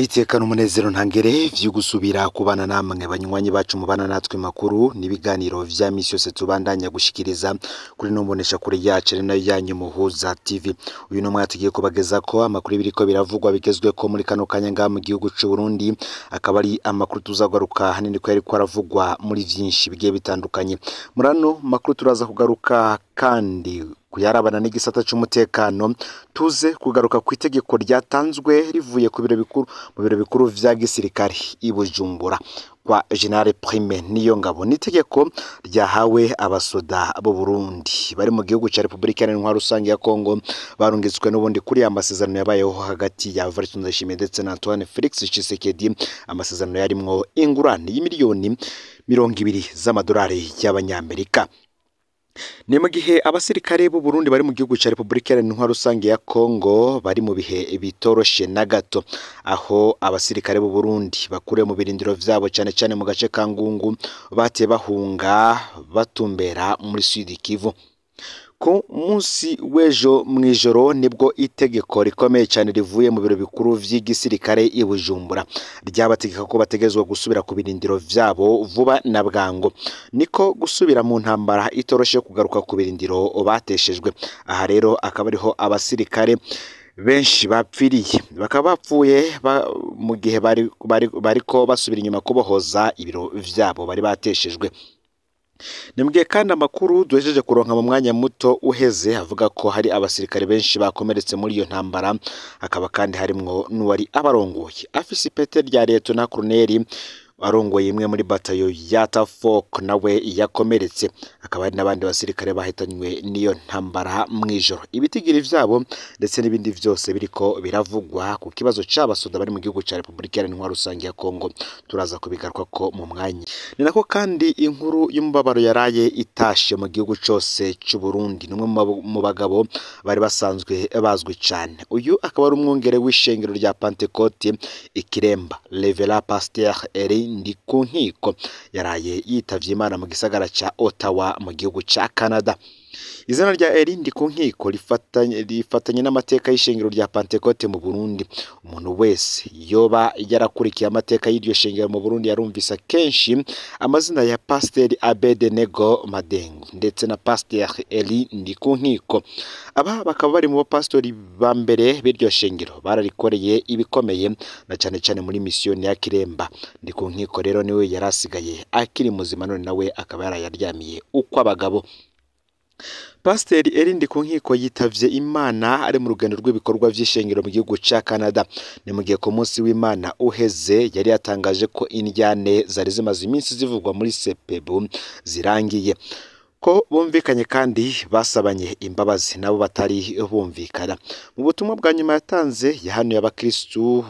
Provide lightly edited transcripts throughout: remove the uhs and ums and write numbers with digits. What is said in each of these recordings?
Nitekana umunezero ntangere vyo gusubira kubana namwe banywanyi bacu mubana natwe makuru nibiganiro vya misi yose tubandanya gushikiriza kuri nombonesha kuri yacu ari nayo yanyu Muhuza TV. Uyu no mwatigiye kubageza ko amakuru biriko biravugwa bigezwe ko muri kano kanya nga mu gihugu c'u Burundi, akaba ari amakuru tuzagaruka hanini ko yari kwaravugwa muri vyinshi bigiye bitandukanye. Murano makuru turaza kugaruka kandi kuyarabana n'igisata c'umutekano, tuze kugaruka ku itegeko ryatanzwe rivuye ku biro bikuru vya gisirikare i Bujumbura kwa General Prime Niyongabo. N'itegeko ryahawe abasoda bo Burundi bari mu gihugu ca Republika Iharanira Rusange ya Kongo, barungitswe n'ubundi kuri amasezerano yabayeho hagati ya Evariste Ndayishimiye ndetse na Antoine Felix Tshisekedi. Amasezerano yarimwo ingurane y'imiliyoni 20 z'amadolari y'abanyamerika. Ni mu gihe abasirikare b'u Burundi bari mu gihugu ca Republika Iharanira Rusange ya Kongo bari mu bihe bitoroshe na gato, aho abasirikare b'u Burundi bakure mu birindiro vyabo cyane cyane mu gace ka Ngungu bate bahunga batumbera muri Sud Kivu. Ku munsi w'ejo mwijoro nibwo itegeko rikomeye cyane rivuye mu biro bikuru vy'igisirikare i Bujumbura ryabategeka ko bategezwa gusubira ku birindiro vyabo vuba na bwango, niko gusubira mu ntambara itoroshe kugaruka ku birindiro bateshejwe. Aha rero akaba ariho abasirikare benshi bapfiriye, bakaba bapfuye mu gihe bariko basubira inyuma kubohoza ibiro vyabo bari bateshejwe. Nimbwiye kandi amakuru duhejeje kuronka mu mwanya muto uheze avuga ko hari abasirikare benshi bakomeretse muri iyo ntambara, akaba kandi harimwo n'uwari abarongoye afise ipete rya Lieutenant Colonel arongoye imwe muri batayo ya Tafok nawe yakomeretse. Akaba hari n'abandi basirikare bahitanywe niyo ntambara mwijoro. Ibitigiri vyabo ndetse n'ibindi vyose biriko biravugwa ku kibazo c'abasoda bari mu gihugu ca Republika Iharanira Rusange ya Kongo turaza kubigaruka ko mu mwanya. Ni nako kandi inkuru y'umubabaro yaraye itashe mu gihugu cose c'u Burundi. Numwe mu bagabo bari basanzwe bazwi cyane. Uyu akaba ari umwongere w'ishengero rya Pentecote Ikiremba, Reverend Pasteur Eri Ndikunkiko, yaraye yitavye Imana mu gisagara ca Ottawa mu gihugu ca Canada. Izina rya Eri Ndikunkiko rifatanye n'amateka y'ishengero rya Pentecote mu Burundi. Umuntu wese yoba yarakurikiye amateka y'iryo shengero mu Burundi yarumvisa kenshi amazina ya Pasteur Abednego Madengo ndetse na Pasteur Eri Ndikunkiko. Aba bakaba bari mu bapastori ba mbere b'iryo shengero bararikoreye ibikomeye na cyane cyane muri misiyoni ya Kiremba. Ndikunkiko rero niwe yarasigaye akiri muzima, none nawe akaba yarayaryamiye uko abagabo. Pasteur Eri Ndikunkiko yitavye Imana ari mu rugendo rw'ibikorwa vy'ishengero mu gihugu ca Canada. Ni mu gihe ku munsi w'Imana uheze yari yatangaje ko indyane zari zimaze iminsi zivugwa muri Sepebu zirangiye, ko bumvikanye kandi basabanye imbabazi nabo batari bumvikana. Mu butumwa bwa nyuma yatanze yahanuye abakristu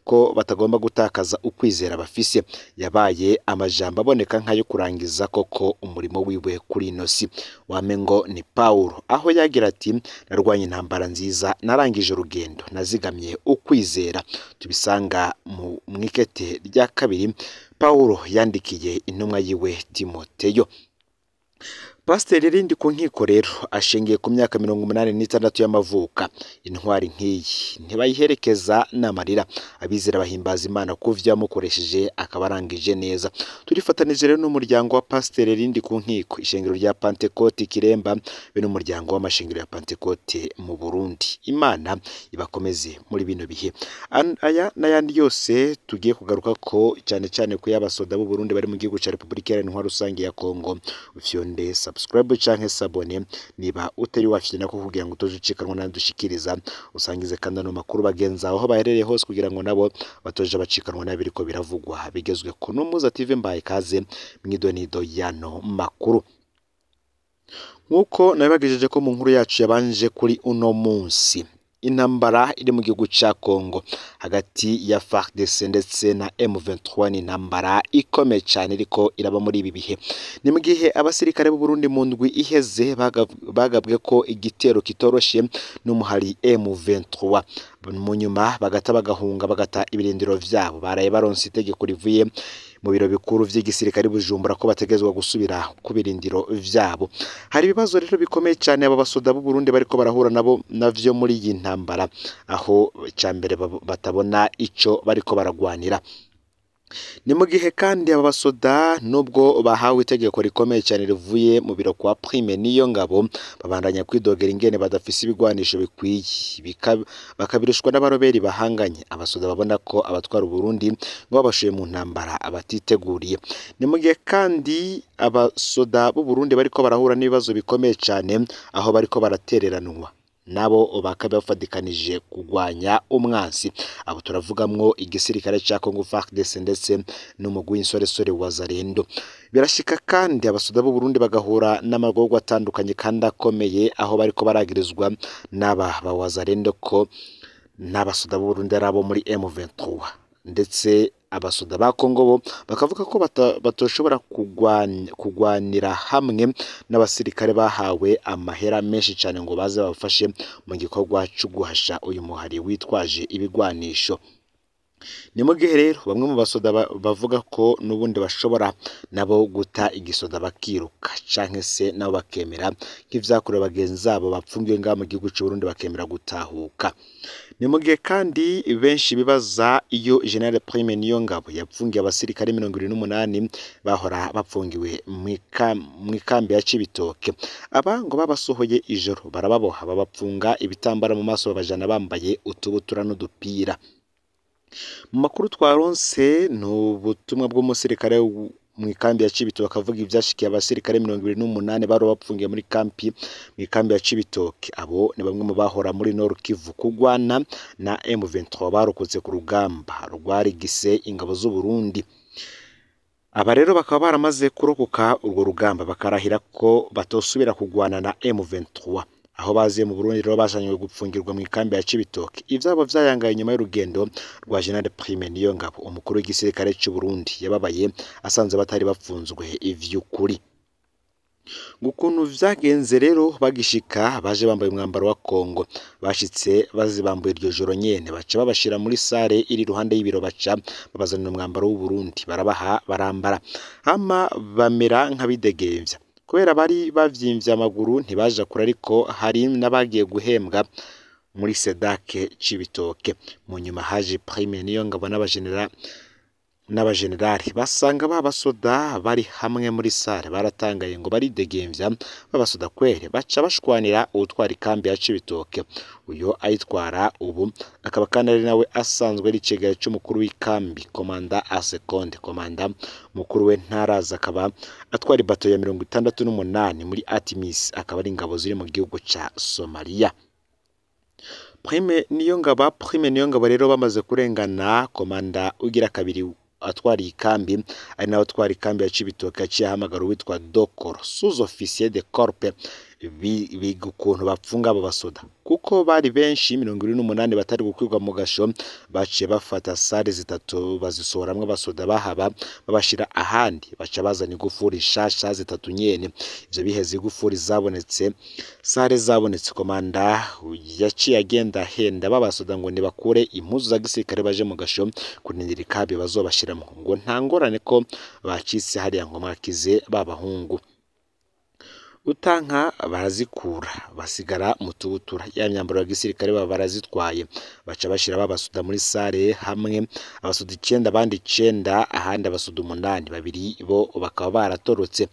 ko batagomba gutakaza ukwizera bafise. Yabaye amajambo aboneka nkayo kurangiza koko umurimo wiwe kuri ino si. Wamengo ni Paulo aho yagira ati, narwanye intambara nziza, narangije urugendo, nazigamye ukwizera. Tubisanga mu mwikete rya kabiri Paulo yandikiye intumwa yiwe Timoteyo. Pasteur Eri Ndikunkiko rero ashingiye ku myaka 86 y'amavuka. Intwari nk'iyi ntibayiherekeza n'amarira. Abizera bahimbaza Imana kuvya mukoresheje akabarangije neza. Turifatanije rero n'umuryango wa Pasteur Eri Ndikunkiko, ishengero rya Pentecote Kiremba be n'umuryango w'amashengero ya Pentecote mu Burundi. Imana ibakomeze muri bino bihe. Aya n'ayandi yose tugiye kugaruka ko cyane cyane ku y'abasoda b'u Burundi bari mu gihugu ca Republika Iharanira Rusange ya Kongo. Ufyonde subscribe canke sabone niba utari wafite ko kugira ngo utojucikanwa nadushikiriza, usangize kandi no makuru bagenza aho baherereye hose kugira ngo nabo batoje bacikanwa nabiriko biravugwa bigezwe ko no Muhuza TV. Mbaye kaze mwidonido yano makuru. Nkuko nabibagejeje ko mu nkuru yacu yabanje kuri uno munsi, intambara iri mu gihugu ca Kongo hagati ya FARDC ndetse na M23 ni intambara ikomeye cyane iriko iraba muri ibi bihe. Ni mu gihe abasirikare b'u Burundi mu ndwi iheze bagabwe ko igitero kitoroshe n'umuhari M23, mu nyuma bagata bagahunga bagata ibirindiro vyabo. Baraye baronse itegeko rivuye mu biro bikuru vy'igisirikare Bujumbura ko bategezwa gusubira ku birindiro vyabo. Hari ibibazo rero bikomeye cyane aba basoda b'u Burundi bariko barahura navyo muri iyi ntambara, aho cyambere batabona ico bariko baragwanira. Ni mu gihe kandi aba basoda nubwo bahawe itegeko rikomeye cyane rivuye mu biro kwa Prime Niyongabo, babandanya kwidogera ingene badafise ibigwanisho bikwiye, bakabirishwa n'abaroberi bahanganye. Abasoda babona ko abatwara Burundi ngo babashuye mu ntambara abatiteguriye. Ni mu gihe kandi abasoda b'u Burundi bariko barahura n'ibibazo bikomeye cyane, aho bariko baratereranwa nabo bakabafadikanije kugwanya umwansi. Abo turavugamwo igisirikare ca Congo FARDC ndetse n'umugwi w'insoresore wa Zarendo. Birashika kandi abasoda b'u Burundi bagahura n'amagorwa atandukanye kandi akomeye, aho bariko baragirizwa n'aba ba Zarendo ko n'abasoda b'u Burundi arabo muri M23, ndetse abasoda ba Kongo bo bakavuga ko batoshobora kugwanira hamwe n'abasirikare bahawe amahera menshi cyane ngo baze babafashe mu gikorwa cyo guhasha uyu muhari witwaje ibigwanisho. Ni mu gihe rero bamwe mu basoda bavuga ko n'ubundi bashobora nabo guta igisoda bakiruka canke se nabo bakemera nk'ivyakorewe bagenzi zabo bapfungiwe ngaha mu gihugu cy'u Burundi bakemera gutahuka. Ni mu gihe kandi benshi bibaza iyo General Prime Niyongabo yapfungiye abasirikare 28 bahora bapfungiwe mu ikambi ya Cibitoke. Aba ngo babasohoye ijoro barababoha babapfunga ibitambara mu maso babajana bambaye utubutura n'udupira. Mu makuru twaronse n'ubutumwa bw'umusirikare mu ikambi ya Cibitoke akavuga ivyashikiye abasirikare 28 baro bapfungiye muri mu ikambi ya Cibitoke. Abo ni bamwe mu bahora muri Nord Kivu kugwana na M23 barokotse ku rugamba rwarigise ingabo z'u Burundi. Aba rero bakaba baramaze kurokoka urwo rugamba bakarahira ko batosubira kugwana na M23, aho baziye mu Burundi rero bajanywe gupfungirwa mu ikambi ya Cibitoke. Ivyabo vyayangaye nyuma y'urugendo rwa General Prime Niyongabo, umukuru w'igisirikare cy'u Burundi yababaye asanze batari bapfunzwe ivy'ukuri. Gukuntu vyagenze rero bagishika baje bambaye umwambaro wa Kongo, bashitse bazibambuye iryo joro nyene baca babashira muri sare iri ruhande y'ibiro, baca babazanira umwambaro w'u Burundi barabaha barambara, hama bamera nk'abidegevya. Kubera bari bavyimvye amaguru ntibaja kure, ariko hari n'abagiye guhembwa muri Sedake Cibitoke. Mu nyuma haje Prime Niyongabo n'abajenerali basanga babasoda bari hamwe muri sare, baratangaye ngo baridegemvya babasoda kwere, baca bashwanira utwara ikambi ya Cibitoke. Uyo ayitwara ubu akaba kandi ari nawe asanzwe ari cegera cy'umukuru w'ikambi, komanda Asekonde. Komanda mukuru we ntaraza, akaba atwara ibato ya 68 muri Artemis, akaba ari ingabo ziri mu gihugu ca Somalia. Prime Niyongabo rero bamaze kurengana, komanda ugira kabiri atwara ikambi ari nawe atwara ikambi ya Cibitoke aciye ahamagara uwitwa Dokoro sous-officier de corps biga ukuntu bapfunga abo basoda, kuko bari benshi 28 batari gukwirwa mu gasho. Baciye bafata sare zitatu bazisohoramwe abasoda bahaba babashira ahandi, baca bazana igufuri shasha zitatu nyene. Ivyo biheze igufuri zabonetse, sare zabonetse, komanda yaciye agenda henda babasoda ngo nibakure impuzu za gisirikare baje mu gasho kunindira ikabi bazobashiramo, ngo ntangorane ko bacitse hariya ngo mwakize babahungu. Utanka barazikura basigara mu tubutura, ya myambaro ya gisirikare baba barazitwaye, baca bashira babasoda muri sare hamwe, abasoda 9 abandi 9 ahandi abasoda 8, babiri bo bakaba baratorotse.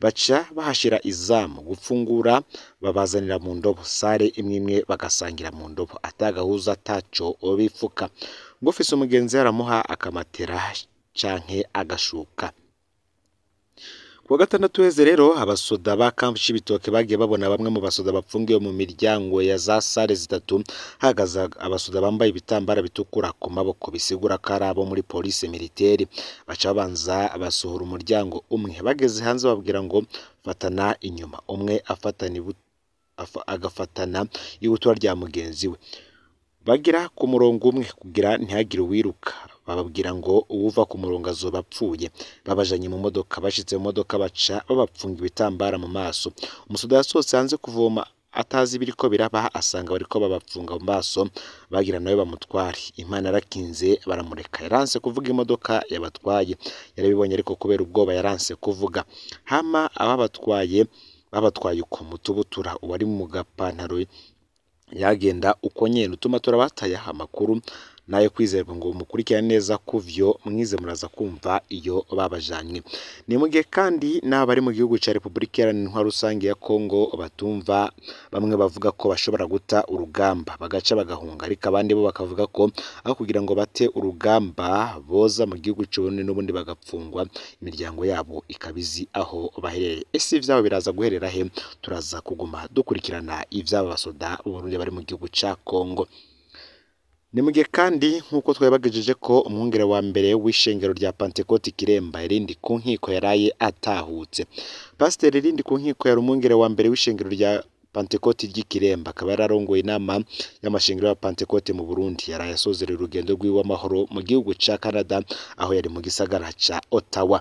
Baca bahashira izamu gufungura babazanira mu ndobo, sare imwe bagasangira mu ndobo, atagahuza taco bifuka. Ngofise umugenzi aramuha akamatera canke agashuka. Kuwa gatandatu heze rero abasoda ba kambi Cibitoke bagiye babona bamwe mu basoda bapfungiwe mu miryango ya za sare zitatu, hagaza abasoda bambaye ibitambara bitukura ku maboko bisigura ko ari abo muri police militaire. Baca banza abasohora umuryango umwe, bageze hanze babwira ngo fatana inyuma, umwe agafatana ibutura rya mugenzi we, bagira ku murongo umwe kugira ntihagire uwiruka. Bababwira ngo uwuva ku murongo azoba apfuye. Babajanye mu modoka, bashitse mu modoka baca babapfunga ibitambara mu maso. Umusoda yasohotse hanze kuvoma atazi biriko biraba asanga bariko babapfunga mu maso bagira nawe bamutware. Imana arakinze baramureka, yaranse kuvuga imodoka yabatwaye, yarabibonye ariko kubera ubwoba yaranse kuvuga. Hama babatwaye uko mutubutura, uwari mu gapantaro yagenda uko nyene, utuma turabataye amakuru nayo kwizerwa ngo mukurikirane neza kuvyo mwize muraza kumva iyo babajanywe. Ni mu gihe kandi n'abari mu gihugu ca Repubulika Iharanira Rusange ya Kongo batumva, bamwe bavuga ko bashobora guta urugamba bagaca bagahunga, ariko abandi bo bakavuga ko aho kugira ngo bate urugamba boza mu gihugu c'Uburundi n'ubundi bagapfungwa, imiryango yabo ikabizi aho baherereye. Ese ivyabo biraza guherera he? Turaza kuguma dukurikirana ivy'aba basoda b'Uburundi bari mu gihugu ca Kongo. Ni mu gihe kandi nk'uko twabagejeje ko umwungere wa mbere w'ishengero rya Pentecote Kiremba Irindi ku nkiko yaraye atahutse. Pasiteri Irindi ku nkiko yari umwungere wa mbere w'ishengero rya Pentecote ry'Ikiremba, akaba yararongoye inama y'amashengero ya Pentecote mu Burundi. Yaraye asozerera urugendo rw'iwe w'amahoro mu gihugu ca Canada, aho yari mu gisagara ca Ottawa.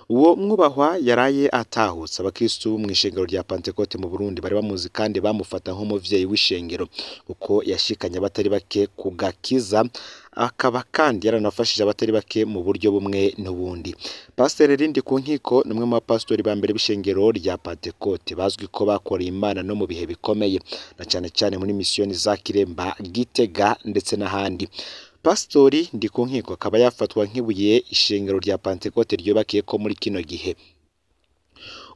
Uwo mwubahwa yaraye atahutse. Abakristu mu ishengero rya Pentecote mu Burundi bari bamuzi kandi bamufata nk'umuvyeyi w'ishengero, kuko yashikanye abatari bake ku gakiza, akaba kandi yaranafashije abatari bake mu buryo bumwe n'ubundi. Pasiteri Irindi ku nkiko ni umwe mu bapasitori ba mbere b'ishengero rya Pentecote bazwi ko bakoreye Imana no mu bihe bikomeye, na cane cane muri misiyoni za Kiremba, Gitega ndetse n'ahandi. Pastori Ndi ku nkiko akaba yafatwa nk'ibuye ishengero rya Pentecote ryubakiye ko muri kino gihe.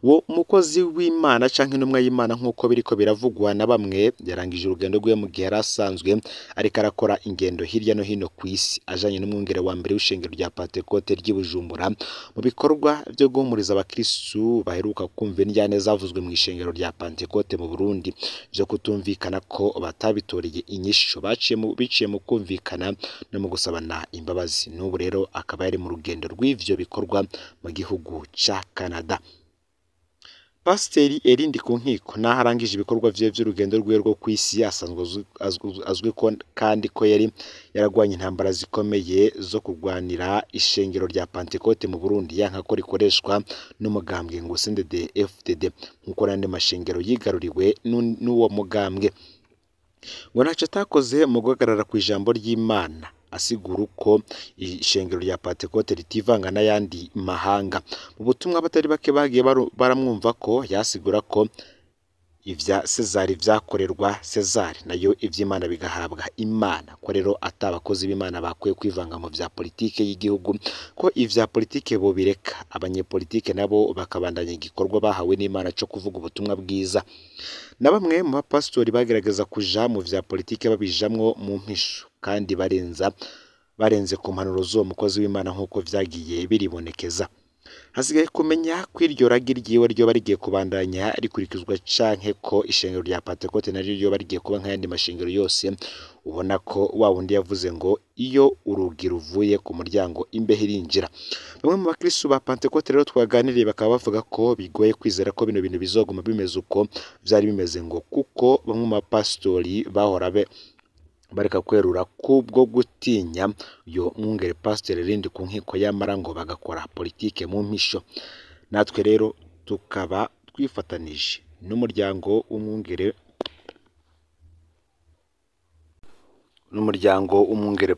Uwo mukozi w'Imana canke intumwa y'Imana nk'uko biriko biravugwa na bamwe, yarangije urugendo rwe mu gihe yarasanzwe ariko arakora ingendo hirya no hino ku isi, ajanye n'umwungere wa mbere w'ishengero rya Pentecote ry'i Bujumbura mu bikorwa byo guhumuriza abakristu baheruka kumva indyane zavuzwe mu ishengero rya Pentecote mu Burundi byo kutumvikana ko batabitoreye inyishu, biciye mu kumvikana no mu gusabana imbabazi. N'ubu rero akaba yari mu rugendo rw'ivyo bikorwa mu gihugu ca Canada. Pasiteri Irindi ku nkiko naho arangije ibikorwa vye vy'urugendo rwiwe rwo kw'isi, asanzwe azwi ko kandi ko yari yaragwanye intambara zikomeye zo kurwanira ishengero rya Pentecote mu Burundi, yanka ko rikoreshwa n'umugambwe ngo CNDD-FDD nk'uko n'andi mashengero yigaruriwe n'uwo mugambwe. Ngo ntaco atakoze mu guhagarara ku ijambo ry'Imana, asigura uko ishengero rya Pentecote ritivanga n'ayandi mahanga. Mu butumwa abatari bake bagiye baramwumva ko yasigura ko ivya Sezari vyakorerwa Sezari, nayo ivy'Imana bigahabwa Imana, ko rero atabakozi b'Imana bakwiye kwivanga mu vya politike y'igihugu, ko ivya politike bo bireka abanyepolitike nabo bakabandanya igikorwa bahawe n'Imana co kuvuga ubutumwa bwiza. Na bamwe mu bapasitori bagerageza kuja mu vya politike babijamwo mu mpisho kandi barenze ku mpanuro z'uwo mukozi w'Imana nk'uko vyagiye biribonekeza. Hasigaye kumenya ko iryo ragi ryiwe ryoba rigiye kubandanya rikurikizwa canke ko ishengero rya Pentecote naryo ryoba rigiye kuba nk'ayandi mashengero yose, ubona ko wa wundi yavuze ngo iyo urugi ruvuye ku muryango imbeho irinjira. Bamwe mu bakristu ba Pentecote rero twaganiriye bakaba bavuga ko bigoye kwizera ko bino bintu bizoguma bimeze uko vyari bimeze, ngo kuko bamwe mu bapasitori bahora bareka kwerura kubwo gutinya yo mwungere Pasiteri Irindi ku nkiko, yamara ngo bagakora politike mu mpisho. Natwe rero tukaba twifatanije n'umuryango w'umwungere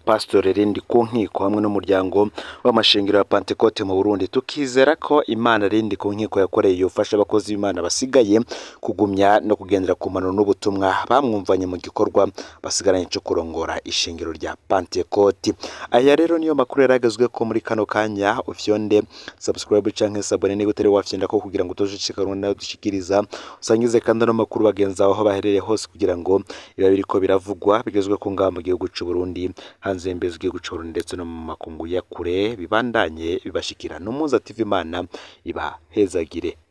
Pasiteri Irindi ku nkiko hamwe n'umuryango w'amashengero ya Pentecote mu Burundi, tukizera ko Imana Irindi ku nkiko yakoreye yofasha abakozi b'Imana basigaye kugumya no kugendera ku mpanuro n'ubutumwa bamwumvanye mu gikorwa basigaranye cyo kurongora ishengero rya Pentecote. Aya rero niyo makuru yaragezwe ko muri kano kanya. Ufyonde subscribe canke sabone niba utari wafyenda ko kugira ngo utoshishikirwe na dushikiriza, usangize kandi no makuru bagenza aho baherereye hose kugira ngo biba biriko biravugwa bigezwe ku ngamba gihugu c'u Burundi, hanze y'imbizi igihugu c'u Burundi ndetse no mu makungu ya kure bibandanye bibashikira. Numuza TV Imana iba hezagire.